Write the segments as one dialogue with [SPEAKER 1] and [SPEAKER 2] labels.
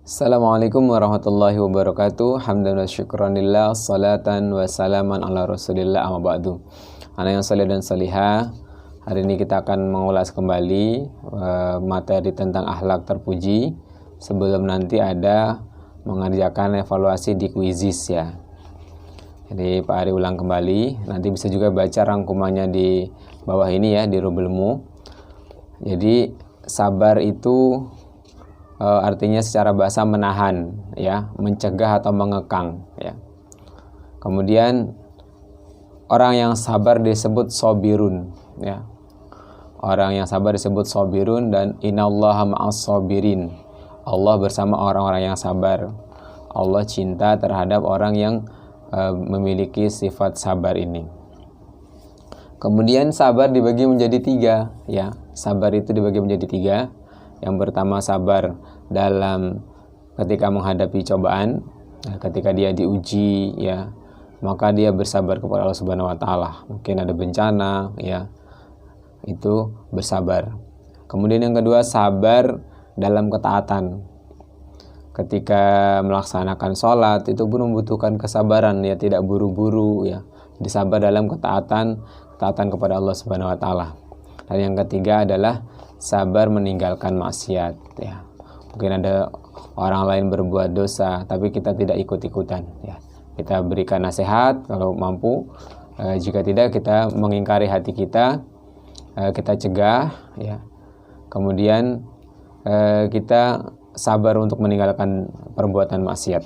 [SPEAKER 1] Assalamualaikum warahmatullahi wabarakatuh. Hamdan wa syukranillah, salatan wa salaman ala rasulillah, amma ba'du. Anak yang salih dan salihah, hari ini kita akan mengulas kembali materi tentang akhlak terpuji. Sebelum nanti ada mengerjakan evaluasi di Quizizz ya. Jadi Pak Ari ulang kembali, nanti bisa juga baca rangkumannya di bawah ini ya, di rubelmu. Jadi sabar itu artinya secara bahasa menahan ya, mencegah atau mengekang ya. Kemudian orang yang sabar disebut sobirun ya. Orang yang sabar disebut sobirun, dan innallaha ma'as sobirin. Allah bersama orang-orang yang sabar. Allah cinta terhadap orang yang memiliki sifat sabar ini. Kemudian sabar dibagi menjadi tiga ya. Sabar itu dibagi menjadi tiga. Yang pertama sabar dalam ketika menghadapi cobaan, ketika dia diuji ya, maka dia bersabar kepada Allah Subhanahu wa taala. Mungkin ada bencana ya, itu bersabar. Kemudian yang kedua sabar dalam ketaatan. Ketika melaksanakan sholat itu pun membutuhkan kesabaran ya, tidak buru-buru ya. Disabar dalam ketaatan kepada Allah Subhanahu wa taala. Dan yang ketiga adalah sabar meninggalkan maksiat ya. Mungkin ada orang lain berbuat dosa tapi kita tidak ikut-ikutan ya. Kita berikan nasihat kalau mampu, jika tidak kita mengingkari hati kita, kita cegah ya. Kemudian kita sabar untuk meninggalkan perbuatan maksiat.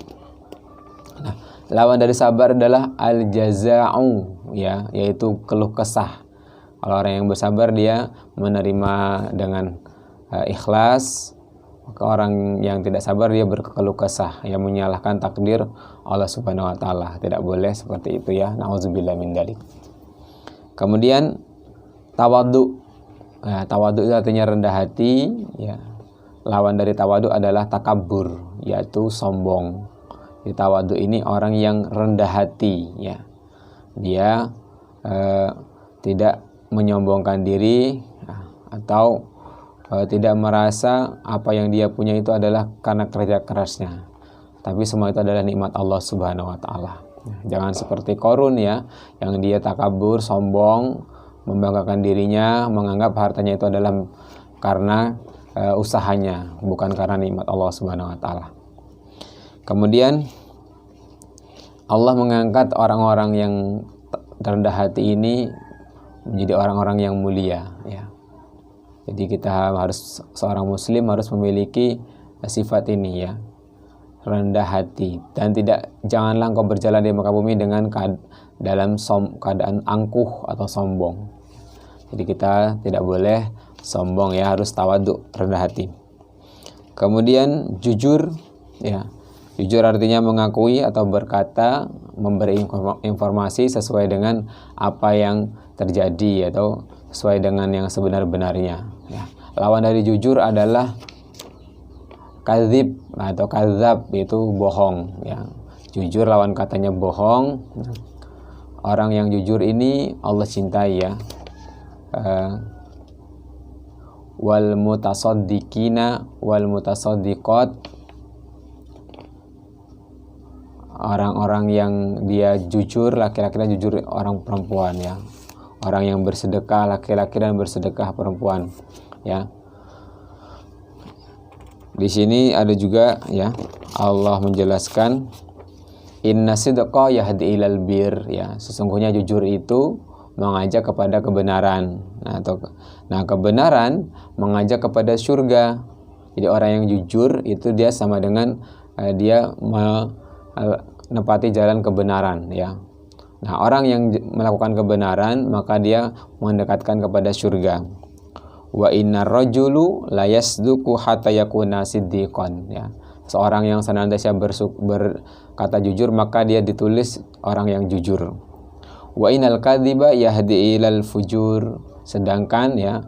[SPEAKER 1] Nah, lawan dari sabar adalah al-jaza'u ya, yaitu keluh kesah. Kalau orang yang bersabar dia menerima dengan ikhlas, maka orang yang tidak sabar dia berkeluh kesah, yang menyalahkan takdir Allah Subhanahu wa taala. Tidak boleh seperti itu ya. Nauzubillah min dzalik. Kemudian tawadhu. Nah, tawadhu itu artinya rendah hati ya. Lawan dari tawadhu adalah takabbur, yaitu sombong. Di tawadhu ini orang yang rendah hati ya. Dia tidak menyombongkan diri atau tidak merasa apa yang dia punya itu adalah karena kerja kerasnya, tapi semua itu adalah nikmat Allah Subhanahu wa taala. Jangan seperti Qarun ya, yang dia takabur, sombong, membanggakan dirinya, menganggap hartanya itu adalah karena usahanya, bukan karena nikmat Allah Subhanahu wa taala. Kemudian Allah mengangkat orang-orang yang rendah hati ini menjadi orang-orang yang mulia ya. Jadi kita harus, seorang muslim harus memiliki sifat ini ya, rendah hati, dan janganlah engkau berjalan di muka bumi dengan dalam keadaan angkuh atau sombong. Jadi kita tidak boleh sombong ya, harus tawadhu, rendah hati. Kemudian jujur ya. Jujur artinya mengakui atau berkata, memberi informasi sesuai dengan apa yang terjadi atau sesuai dengan yang sebenar-benarnya ya. Lawan dari jujur adalah kadzib atau kadzab, yaitu bohong ya. Jujur lawan katanya bohong. Orang yang jujur ini Allah cintai ya. Wal mutasaddiqina wal mutasaddiqat, orang-orang yang dia jujur, laki-laki dan jujur orang perempuan ya. Orang yang bersedekah laki-laki dan bersedekah perempuan ya. Di sini ada juga ya, Allah menjelaskan inna sidqa yahdi ilal bir ya. Sesungguhnya jujur itu mengajak kepada kebenaran. Nah, kebenaran mengajak kepada surga. Jadi orang yang jujur itu dia sama dengan dia menepati jalan kebenaran ya. Nah, orang yang melakukan kebenaran maka dia mendekatkan kepada surga. Wa innar rajulu la yasduqu hatta yakuna siddiqan ya. Seorang yang senantiasa berkata jujur maka dia ditulis orang yang jujur. Wa innal kadhiba yahdi ilal fujur, sedangkan ya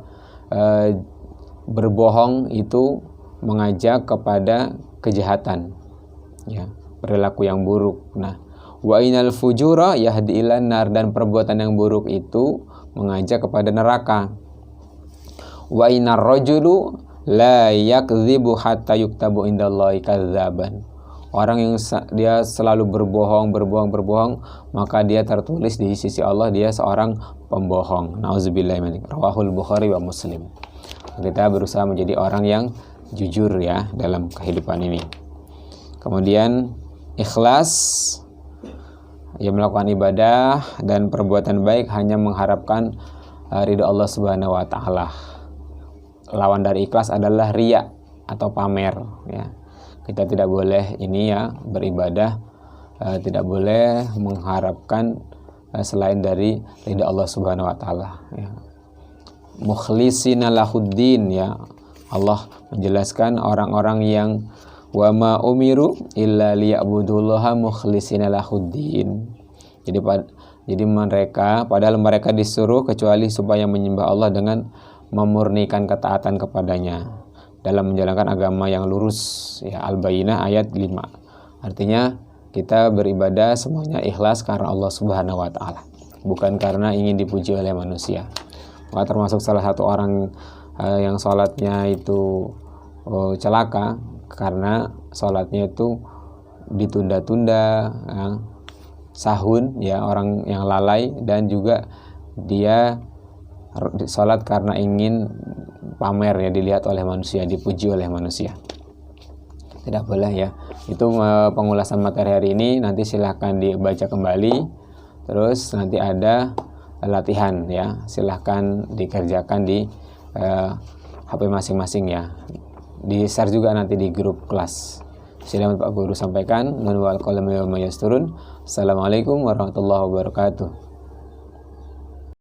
[SPEAKER 1] berbohong itu mengajak kepada kejahatan ya, perilaku yang buruk. Nah, wa innal fujura yahdi ilan nar, dan perbuatan yang buruk itu mengajak kepada neraka. Wa innar rajulu la yakdzibu hatta yuktabu indallahi kadzaban. Orang yang dia selalu berbohong, maka dia tertulis di sisi Allah dia seorang pembohong. Nauzubillahi min dzalik. Rawahul Bukhari wa Muslim. Kita berusaha menjadi orang yang jujur ya dalam kehidupan ini. Kemudian ikhlas, ia melakukan ibadah dan perbuatan baik hanya mengharapkan ridha Allah Subhanahu wa taala. Lawan dari ikhlas adalah riya atau pamer ya. Kita tidak boleh ini ya beribadah tidak boleh mengharapkan selain dari ridha Allah Subhanahu wa taala ya. Mukhlishina lahuddin ya. Allah menjelaskan orang-orang yang wa ma umiru illa liya'budullaha mukhlishina lahuddin. Jadi mereka padahal mereka disuruh kecuali supaya menyembah Allah dengan memurnikan ketaatan kepadanya dalam menjalankan agama yang lurus ya. Al-Bayyinah ayat 5. Artinya kita beribadah semuanya ikhlas karena Allah Subhanahu wa taala, bukan karena ingin dipuji oleh manusia. Maka termasuk salah satu orang yang sholatnya itu celaka karena sholatnya itu ditunda-tunda ya, sahun ya, orang yang lalai, dan juga dia sholat karena ingin pamer ya, dilihat oleh manusia, dipuji oleh manusia. Tidak boleh ya. Itu pengulasan materi hari ini, nanti silahkan dibaca kembali, terus nanti ada latihan ya, silahkan dikerjakan di HP masing-masing ya, di share juga nanti di grup kelas. Silakan Pak Guru sampaikan. Assalamualaikum warahmatullahi wabarakatuh.